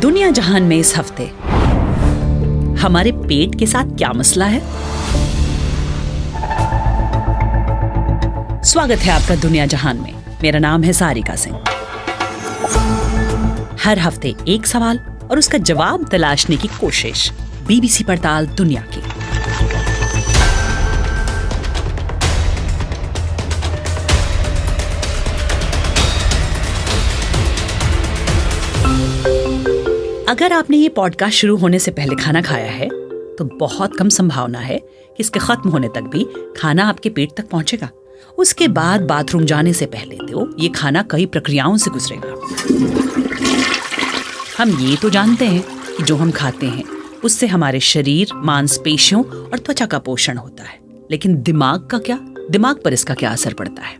दुनिया जहान में इस हफ्ते हमारे पेट के साथ क्या मसला है। स्वागत है आपका दुनिया जहान में। मेरा नाम है सारिका सिंह। हर हफ्ते एक सवाल और उसका जवाब तलाशने की कोशिश। बीबीसी पड़ताल दुनिया की। अगर आपने ये पॉडकास्ट शुरू होने से पहले खाना खाया है तो बहुत कम संभावना है कि इसके खत्म होने तक भी खाना आपके पेट तक पहुंचेगा। उसके बाद बाथरूम जाने से पहले तो ये खाना कई प्रक्रियाओं से गुजरेगा। हम ये तो जानते हैं कि जो हम खाते हैं उससे हमारे शरीर, मांसपेशियों और त्वचा का पोषण होता है, लेकिन दिमाग का क्या? दिमाग पर इसका क्या असर पड़ता है?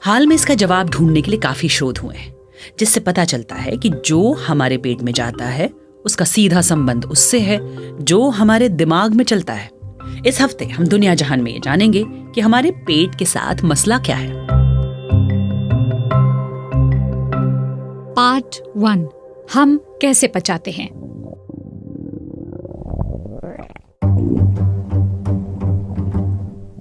हाल में इसका जवाब ढूंढने के लिए काफी शोध हुए हैं, जिससे पता चलता है कि जो हमारे पेट में जाता है उसका सीधा संबंध उससे है जो हमारे दिमाग में चलता है। इस हफ्ते हम दुनिया जहान में ये जानेंगे कि हमारे पेट के साथ मसला क्या है। पार्ट 1, हम कैसे पचाते हैं।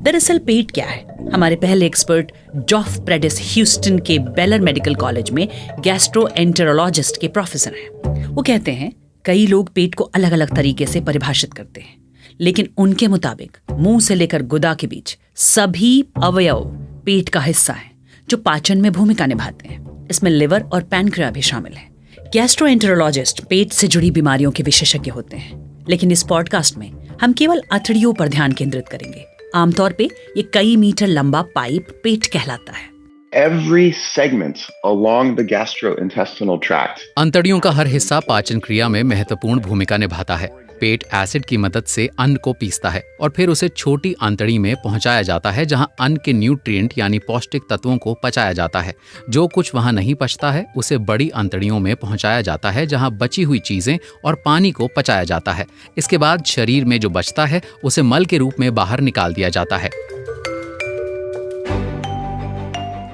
दरअसल पेट क्या है? हमारे पहले एक्सपर्ट जॉफ प्रेडिस ह्यूस्टन के बेलर मेडिकल कॉलेज में गैस्ट्रोएंटेरोलॉजिस्ट के प्रोफेसर हैं। वो कहते हैं कई लोग पेट को अलग अलग तरीके से परिभाषित करते हैं, लेकिन उनके मुताबिक मुंह से लेकर गुदा के बीच सभी अवयव पेट का हिस्सा हैं, जो पाचन में भूमिका निभाते हैं। इसमें लिवर और पैनक्रिया भी शामिल है। गैस्ट्रोएंटेरोलॉजिस्ट पेट से जुड़ी बीमारियों के विशेषज्ञ होते हैं, लेकिन इस पॉडकास्ट में हम केवल अतड़ियों पर ध्यान केंद्रित करेंगे। आमतौर पे ये कई मीटर लंबा पाइप पेट कहलाता है। Every segment along the gastrointestinal tract. अंतड़ियों का हर हिस्सा पाचन क्रिया में महत्वपूर्ण भूमिका निभाता है। पेट एसिड की मदद से अन्न को पीसता है और फिर उसे छोटी आंतड़ी में पहुंचाया जाता है, जहां अन्न के न्यूट्रिएंट यानी पौष्टिक तत्वों को पचाया जाता है। जो कुछ वहां नहीं पचता है उसे बड़ी आंतड़ियों में पहुंचाया जाता है, जहां बची हुई चीजें और पानी को पचाया जाता है। इसके बाद शरीर में जो बचता है उसे मल के रूप में बाहर निकाल दिया जाता है।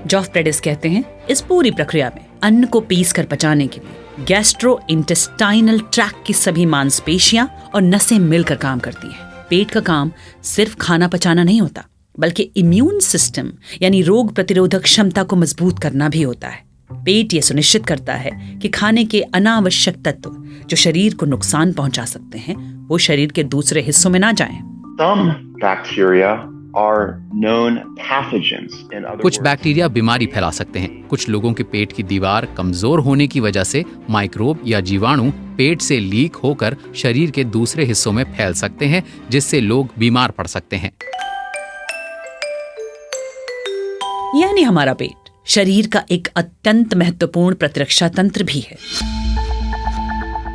जॉफ प्रेडिस कहते हैं इस पूरी प्रक्रिया में अन्न को पीस कर पचाने के लिए गैस्ट्रोइंटेस्टाइनल ट्रैक्ट की सभी मांसपेशियां और नसें मिलकर काम करती हैं। पेट का काम सिर्फ खाना पचाना नहीं होता, बल्कि इम्यून सिस्टम यानी रोग प्रतिरोधक क्षमता को मजबूत करना भी होता है। पेट ये सुनिश्चित करता है कि खाने के अनावश्यक तत्व जो शरीर को नुकसान पहुंचा सकते हैं वो शरीर के दूसरे हिस्सों में ना जाएं। Some bacteria are known pathogens. कुछ बैक्टीरिया बीमारी फैला सकते हैं। कुछ लोगों के पेट की दीवार कमजोर होने की वजह से माइक्रोब या जीवाणु पेट से लीक होकर शरीर के दूसरे हिस्सों में फैल सकते हैं, जिससे लोग बीमार पड़ सकते हैं। यानी हमारा पेट शरीर का एक अत्यंत महत्वपूर्ण प्रतिरक्षा तंत्र भी है।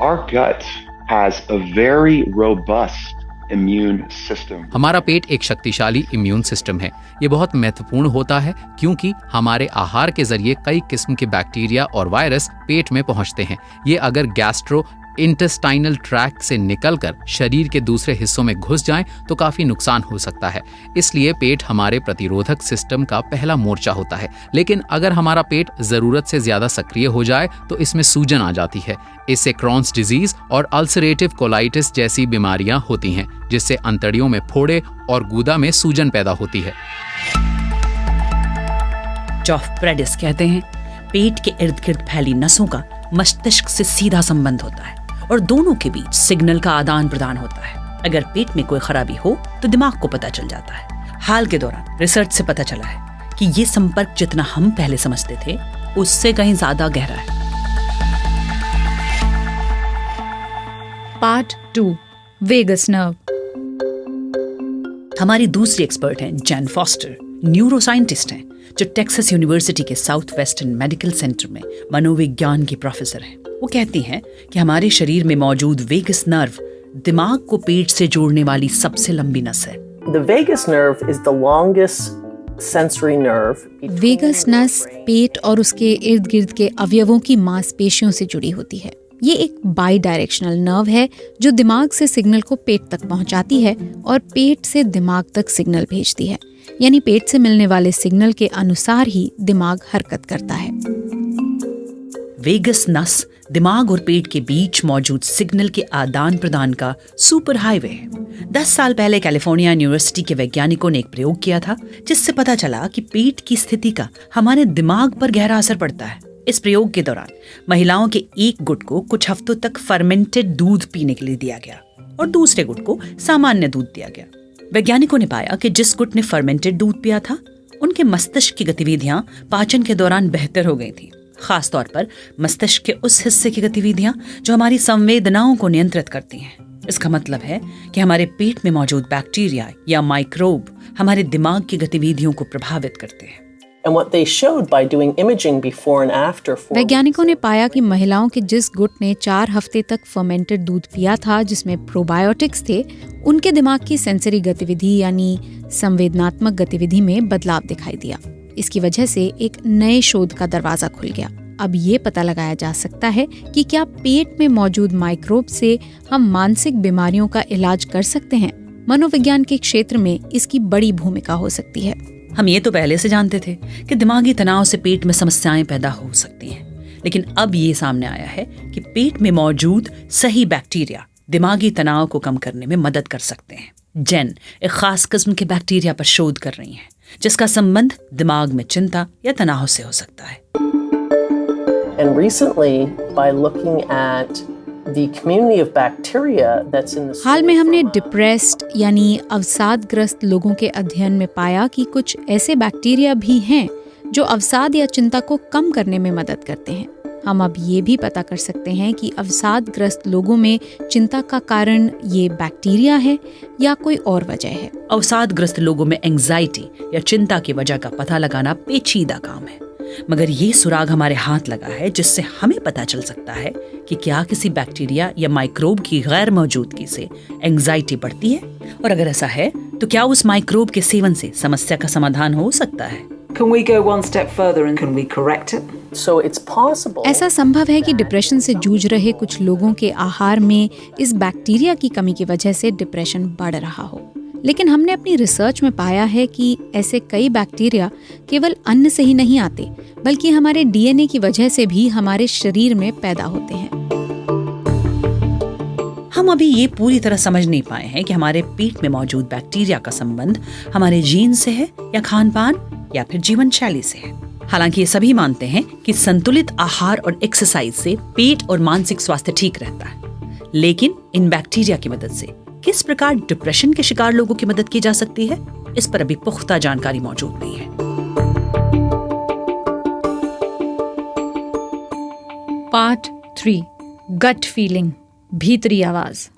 Our gut has a very robust immune system. हमारा पेट एक शक्तिशाली इम्यून सिस्टम है। ये बहुत महत्वपूर्ण होता है क्योंकि हमारे आहार के जरिए कई किस्म के बैक्टीरिया और वायरस पेट में पहुंचते हैं। ये अगर गैस्ट्रो इंटेस्टाइनल ट्रैक्ट से निकलकर शरीर के दूसरे हिस्सों में घुस जाएं तो काफी नुकसान हो सकता है। इसलिए पेट हमारे प्रतिरोधक सिस्टम का पहला मोर्चा होता है। लेकिन अगर हमारा पेट जरूरत से ज्यादा सक्रिय हो जाए तो इसमें सूजन आ जाती है। इससे क्रॉन्स डिजीज और अल्सरेटिव कोलाइटिस जैसी बीमारियां होती हैं, जिससे अंतड़ियों में फोड़े और गुदा में सूजन पैदा होती है। जॉफ प्रेडिस कहते हैं पेट के इर्द गिर्द फैली नसों का मस्तिष्क से सीधा संबंध होता है और दोनों के बीच सिग्नल का आदान प्रदान होता है। अगर पेट में कोई खराबी हो तो दिमाग को पता चल जाता है। हाल के दौरान रिसर्च से पता चला है कि ये संपर्क जितना हम पहले समझते थे उससे कहीं ज्यादा गहरा है। Part 2, vagus nerve. हमारी दूसरी एक्सपर्ट हैं जैन फॉस्टर, न्यूरोसाइंटिस्ट हैं जो टेक्सास यूनिवर्सिटी के साउथ वेस्टर्न मेडिकल सेंटर में मनोविज्ञान की प्रोफेसर हैं। वो कहती हैं कि हमारे शरीर में मौजूद वेगस नर्व दिमाग को पेट से जोड़ने वाली सबसे लंबी नस है। The vagus nerve is the longest sensory nerve. Vagus नस पेट और उसके इर्द गिर्द के अवयवों की मांसपेशियों से जुड़ी होती है। ये एक बाई डायरेक्शनल नर्व है जो दिमाग से सिग्नल को पेट तक पहुंचाती है और पेट से दिमाग तक सिग्नल भेजती है। यानी पेट से मिलने वाले सिग्नल के अनुसार ही दिमाग हरकत करता है। वेगस नस दिमाग और पेट के बीच मौजूद सिग्नल के आदान प्रदान का सुपर हाईवे है। 10 साल पहले कैलिफोर्निया यूनिवर्सिटी के वैज्ञानिकों ने एक प्रयोग किया था जिससे पता चला कि पेट की स्थिति का हमारे दिमाग पर गहरा असर पड़ता है। इस प्रयोग के दौरान महिलाओं के एक गुट को कुछ हफ्तों तक फर्मेंटेड दूध पीने के लिए दिया गया और दूसरे गुट को सामान्य दूध दिया गया। वैज्ञानिकों ने पाया कि जिस गुट ने फर्मेंटेड दूध पिया था उनके मस्तिष्क की गतिविधियां पाचन के दौरान बेहतर हो गई थी, खासतौर पर मस्तिष्क के उस हिस्से की गतिविधियां जो हमारी संवेदनाओं को नियंत्रित करती हैं। इसका मतलब है कि हमारे पेट में मौजूद बैक्टीरिया या माइक्रोब हमारे दिमाग की गतिविधियों को प्रभावित करते हैं। And what they showed by doing imaging before and after 4 वैज्ञानिकों ने पाया कि महिलाओं के जिस गुट ने 4 हफ्ते तक फर्मेंटेड दूध पिया था जिसमें प्रोबायोटिक्स थे, उनके दिमाग की सेंसरी गतिविधि यानी संवेदनात्मक गतिविधि में बदलाव दिखाई दिया। इसकी वजह से एक नए शोध का दरवाजा खुल गया। अब ये पता लगाया जा सकता है कि क्या पेट में मौजूद माइक्रोब से हम मानसिक बीमारियों का इलाज कर सकते हैं। मनोविज्ञान के क्षेत्र में इसकी बड़ी भूमिका हो सकती है। हम ये तो पहले से जानते थे कि दिमागी तनाव से पेट में समस्याएं पैदा हो सकती हैं, लेकिन अब ये सामने आया है कि पेट में मौजूद सही बैक्टीरिया दिमागी तनाव को कम करने में मदद कर सकते हैं। जेन एक खास किस्म के बैक्टीरिया पर शोध कर रही हैं, जिसका संबंध दिमाग में चिंता या तनाव से हो सकता है। And recently, by looking at the community of bacteria that's in the हाल में हमने डिप्रेस्ड यानी अवसादग्रस्त लोगों के अध्ययन में पाया कि कुछ ऐसे बैक्टीरिया भी हैं जो अवसाद या चिंता को कम करने में मदद करते हैं। हम अब ये भी पता कर सकते हैं कि अवसादग्रस्त लोगों में चिंता का कारण ये बैक्टीरिया है या कोई और वजह है। अवसादग्रस्त लोगों में एंजाइटी या चिंता की वजह का पता लगाना पेचीदा काम है, मगर ये सुराग हमारे हाथ लगा है जिससे हमें पता चल सकता है कि क्या किसी बैक्टीरिया या माइक्रोब की गैर मौजूदगी से एंजाइटी बढ़ती है, और अगर ऐसा है तो क्या उस माइक्रोब के सेवन से समस्या का समाधान हो सकता है। Can we go one step further and can we correct it? So it's possible. ऐसा संभव है कि डिप्रेशन से जूझ रहे कुछ लोगों के आहार में इस बैक्टीरिया की कमी की वजह से डिप्रेशन बढ़ रहा हो, लेकिन हमने अपनी रिसर्च में पाया है कि ऐसे कई बैक्टीरिया केवल अन्न से ही नहीं आते, बल्कि हमारे डीएनए की वजह से भी हमारे शरीर में पैदा होते हैं। हम अभी ये पूरी तरह समझ नहीं पाए हैं कि हमारे पेट में मौजूद बैक्टीरिया का संबंध हमारे जीन से है या खान-पान या फिर जीवन शैली से है। हालांकि ये सभी मानते हैं कि संतुलित आहार और एक्सरसाइज से पेट और मानसिक स्वास्थ्य ठीक रहता है, लेकिन इन बैक्टीरिया की मदद से किस प्रकार डिप्रेशन के शिकार लोगों की मदद की जा सकती है, इस पर अभी पुख्ता जानकारी मौजूद नहीं है। पार्ट 3, गट फीलिंग, भीतरी आवाज।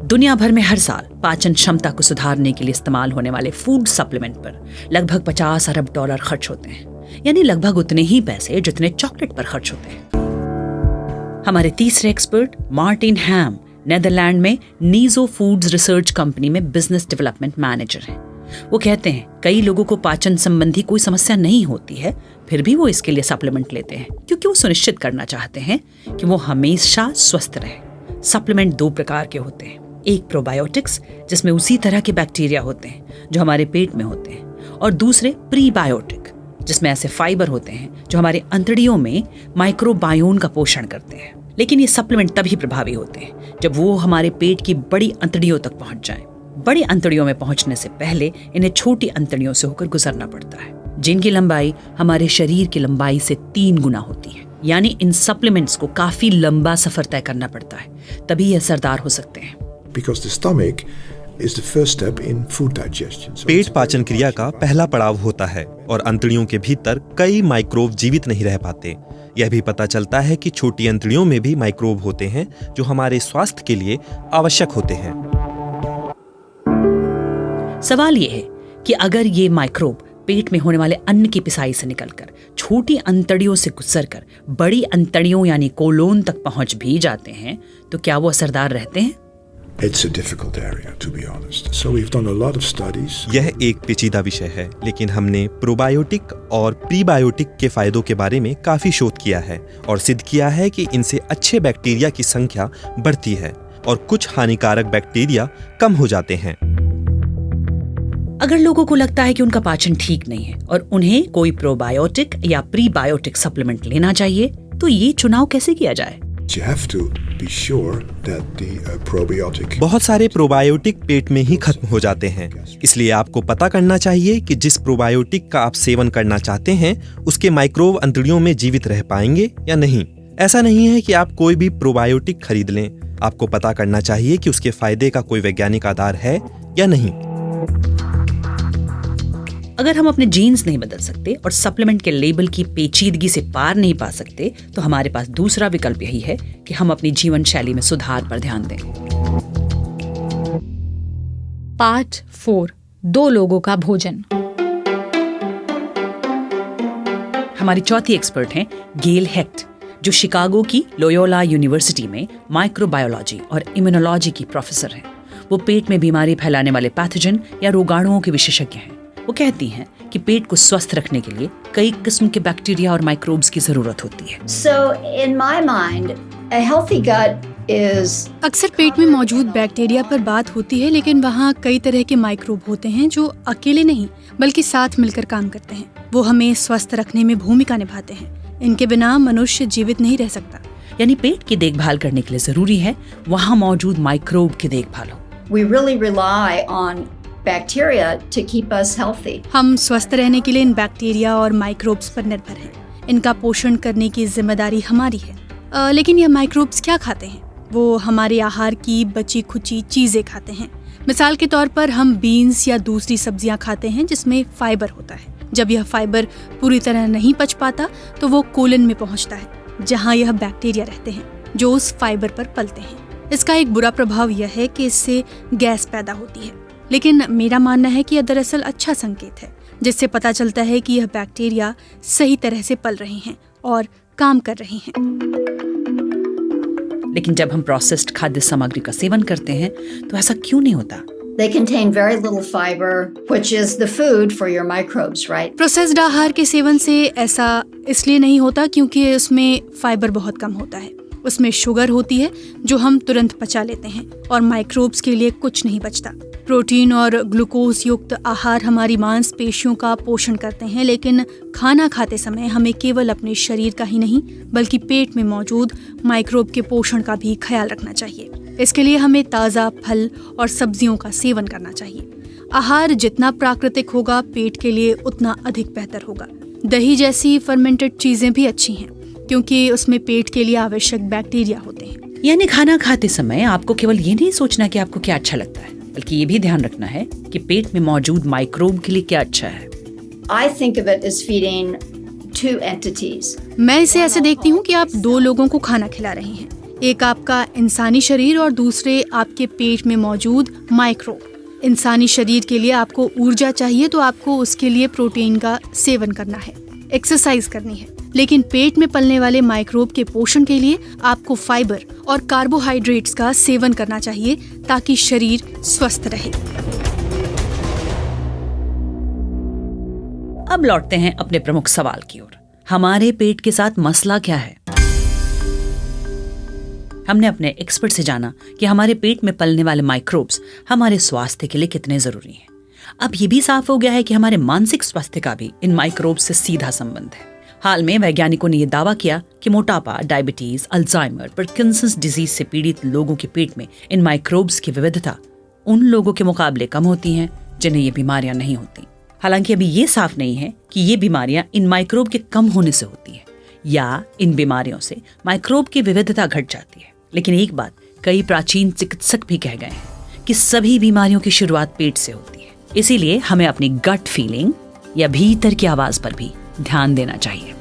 दुनिया भर में हर साल पाचन क्षमता को सुधारने के लिए इस्तेमाल होने वाले फूड सप्लीमेंट पर लगभग 50 अरब डॉलर खर्च होते हैं, यानी लगभग उतने ही पैसे जितने चॉकलेट पर खर्च होते हैं। हमारे तीसरे एक्सपर्ट मार्टिन हैम नेदरलैंड में नीजो फूड्स रिसर्च कंपनी में बिजनेस डेवलपमेंट मैनेजर हैं। वो कहते हैं कई लोगों को पाचन संबंधी कोई समस्या नहीं होती है, फिर भी वो इसके लिए सप्लीमेंट लेते हैं क्योंकि वो सुनिश्चित करना चाहते हैं कि वो हमेशा स्वस्थ रहे। सप्लीमेंट 2 प्रकार के होते हैं, एक प्रोबायोटिक्स जिसमें उसी तरह के बैक्टीरिया होते हैं जो हमारे पेट में होते हैं, और दूसरे प्रीबायोटिक जिसमें ऐसे फाइबर होते हैं जो हमारे अंतड़ियों में माइक्रोबायोम का पोषण करते हैं। लेकिन ये सप्लीमेंट तभी प्रभावी होते हैं जब वो हमारे पेट की बड़ी अंतड़ियों तक पहुंच जाएं। बड़ी अंतड़ियों में पहुंचने से पहले इन्हें छोटी अंतड़ियों से होकर गुजरना पड़ता है, जिनकी लंबाई हमारे शरीर की लंबाई से 3 गुना होती है। यानी इन सप्लीमेंट्स को काफी लंबा सफर तय करना पड़ता है, तभी ये असरदार हो सकते हैं। Because the stomach is the first step in food digestion. So पेट पाचन क्रिया का पहला पड़ाव होता है और अंतड़ियों के भीतर कई माइक्रोब जीवित नहीं रह पाते। यह भी पता चलता है कि छोटी अंतड़ियों में भी माइक्रोब होते हैं जो हमारे स्वास्थ्य के लिए आवश्यक होते हैं। सवाल यह है कि अगर ये माइक्रोब पेट में होने वाले अन्न की पिसाई से निकलकर छोटी अंतड़ियों से गुजरकर बड़ी अंतड़ियों यानी कोलोन तक पहुंच भी जाते हैं, तो क्या वो असरदार रहते हैं? it's a difficult area, to be honest. So we've done a lot of studies. यह एक पेचीदा विषय है, लेकिन हमने प्रोबायोटिक और प्रीबायोटिक के फायदों के बारे में काफी शोध किया है और सिद्ध किया है कि इनसे अच्छे बैक्टीरिया की संख्या बढ़ती है और कुछ हानिकारक बैक्टीरिया कम हो जाते हैं। अगर लोगों को लगता है कि उनका पाचन ठीक नहीं है और उन्हें कोई प्रोबायोटिक या प्रीबायोटिक सप्लीमेंट लेना चाहिए, तो ये चुनाव कैसे किया जाए? You have to be sure that the probiotic बहुत सारे प्रोबायोटिक पेट में ही खत्म हो जाते हैं, इसलिए आपको पता करना चाहिए कि जिस प्रोबायोटिक का आप सेवन करना चाहते हैं उसके माइक्रोब अंतड़ियों में जीवित रह पाएंगे या नहीं। ऐसा नहीं है कि आप कोई भी प्रोबायोटिक खरीद लें, आपको पता करना चाहिए कि उसके फायदे का कोई वैज्ञानिक आधार है या नहीं। अगर हम अपने जीन्स नहीं बदल सकते और सप्लीमेंट के लेबल की पेचीदगी से पार नहीं पा सकते, तो हमारे पास दूसरा विकल्प यही है कि हम अपनी जीवन शैली में सुधार पर ध्यान दें। पार्ट 4, 2 लोगों का भोजन। हमारी चौथी एक्सपर्ट हैं गेल हेक्ट, जो शिकागो की लोयोला यूनिवर्सिटी में माइक्रोबायोलॉजी और इम्यूनोलॉजी की प्रोफेसर हैं। वो पेट में बीमारी फैलाने वाले पैथोजन या रोगाणुओं के विशेषज्ञ हैं। वो कहती हैं कि पेट को स्वस्थ रखने के लिए कई किस्म के बैक्टीरिया और माइक्रोब्स की जरूरत होती है। So in my mind, a healthy gut is अक्सर पेट में मौजूद बैक्टीरिया पर बात होती है, लेकिन वहाँ कई तरह के माइक्रोब होते हैं जो अकेले नहीं बल्कि साथ मिलकर काम करते हैं। वो हमें स्वस्थ रखने में भूमिका निभाते हैं। इनके बिना मनुष्य जीवित नहीं रह सकता। यानी पेट की देखभाल करने के लिए जरूरी है वहाँ मौजूद माइक्रोब की देखभाल हो। we really rely on bacteria to keep us healthy. हम स्वस्थ रहने के लिए इन बैक्टीरिया और माइक्रोब्स पर निर्भर हैं। इनका पोषण करने की जिम्मेदारी हमारी है। लेकिन ये माइक्रोब्स क्या खाते हैं? वो हमारे आहार की बची खुची चीजें खाते हैं। मिसाल के तौर पर हम बीन्स या दूसरी सब्जियां खाते हैं जिसमें फाइबर होता है। जब यह फाइबर पूरी तरह नहीं पच पाता तो वो कोलन में पहुंचता है, जहां यह बैक्टीरिया रहते हैं जो उस फाइबर पर पलते हैं। इसका एक बुरा प्रभाव यह है कि इससे गैस पैदा होती है, लेकिन मेरा मानना है कि यह दरअसल अच्छा संकेत है, जिससे पता चलता है कि यह बैक्टीरिया सही तरह से पल रहे हैं और काम कर रहे हैं। लेकिन जब हम प्रोसेस्ड खाद्य सामग्री का सेवन करते हैं तो ऐसा क्यों नहीं होता? They contain very little fiber, which is the food for your microbes, right? Processed आहार के सेवन से ऐसा इसलिए नहीं होता क्योंकि उसमें फाइबर बहुत कम होता है। उसमें शुगर होती है जो हम तुरंत पचा लेते हैं और माइक्रोब्स के लिए कुछ नहीं बचता। प्रोटीन और ग्लूकोज युक्त आहार हमारी मांसपेशियों का पोषण करते हैं, लेकिन खाना खाते समय हमें केवल अपने शरीर का ही नहीं बल्कि पेट में मौजूद माइक्रोब के पोषण का भी ख्याल रखना चाहिए। इसके लिए हमें ताज़ा फल और सब्जियों का सेवन करना चाहिए। आहार जितना प्राकृतिक होगा पेट के लिए उतना अधिक बेहतर होगा। दही जैसी फर्मेंटेड चीजें भी अच्छी हैं क्योंकि उसमें पेट के लिए आवश्यक बैक्टीरिया होते हैं। यानी खाना खाते समय आपको केवल ये नहीं सोचना कि आपको क्या अच्छा लगता है, बल्कि ये भी ध्यान रखना है कि पेट में मौजूद माइक्रोब के लिए क्या अच्छा है। I think of it as feeding two entities. मैं इसे ऐसे देखती हूँ कि आप 2 लोगों को खाना खिला रहे हैं, एक आपका इंसानी शरीर और दूसरे आपके पेट में मौजूद माइक्रोब। इंसानी शरीर के लिए आपको ऊर्जा चाहिए तो आपको उसके लिए प्रोटीन का सेवन करना है, एक्सरसाइज करनी है। लेकिन पेट में पलने वाले माइक्रोब के पोषण के लिए आपको फाइबर और कार्बोहाइड्रेट्स का सेवन करना चाहिए ताकि शरीर स्वस्थ रहे। अब लौटते हैं अपने प्रमुख सवाल की ओर। हमारे पेट के साथ मसला क्या है? हमने अपने एक्सपर्ट से जाना कि हमारे पेट में पलने वाले माइक्रोब्स हमारे स्वास्थ्य के लिए कितने जरूरी हैं। अब ये भी साफ हो गया है कि हमारे मानसिक स्वास्थ्य का भी इन माइक्रोब्स से सीधा संबंध है। हाल में वैज्ञानिकों ने यह दावा किया कि मोटापा, डायबिटीज, अल्जाइमर, पार्किंसंस डिजीज से पीड़ित लोगों के पेट में इन माइक्रोब्स की विविधता उन लोगों के मुकाबले कम होती हैं जिन्हें ये बीमारियां नहीं होती। हालांकि अभी ये साफ नहीं है कि ये बीमारियां इन माइक्रोब के कम होने से होती है या इन बीमारियों से माइक्रोब की विविधता घट जाती है। लेकिन एक बात कई प्राचीन चिकित्सक भी कह गए हैं कि सभी बीमारियों की शुरुआत पेट से होती है। इसीलिए हमें अपनी गट फीलिंग या भीतर की आवाज पर भी ध्यान देना चाहिए।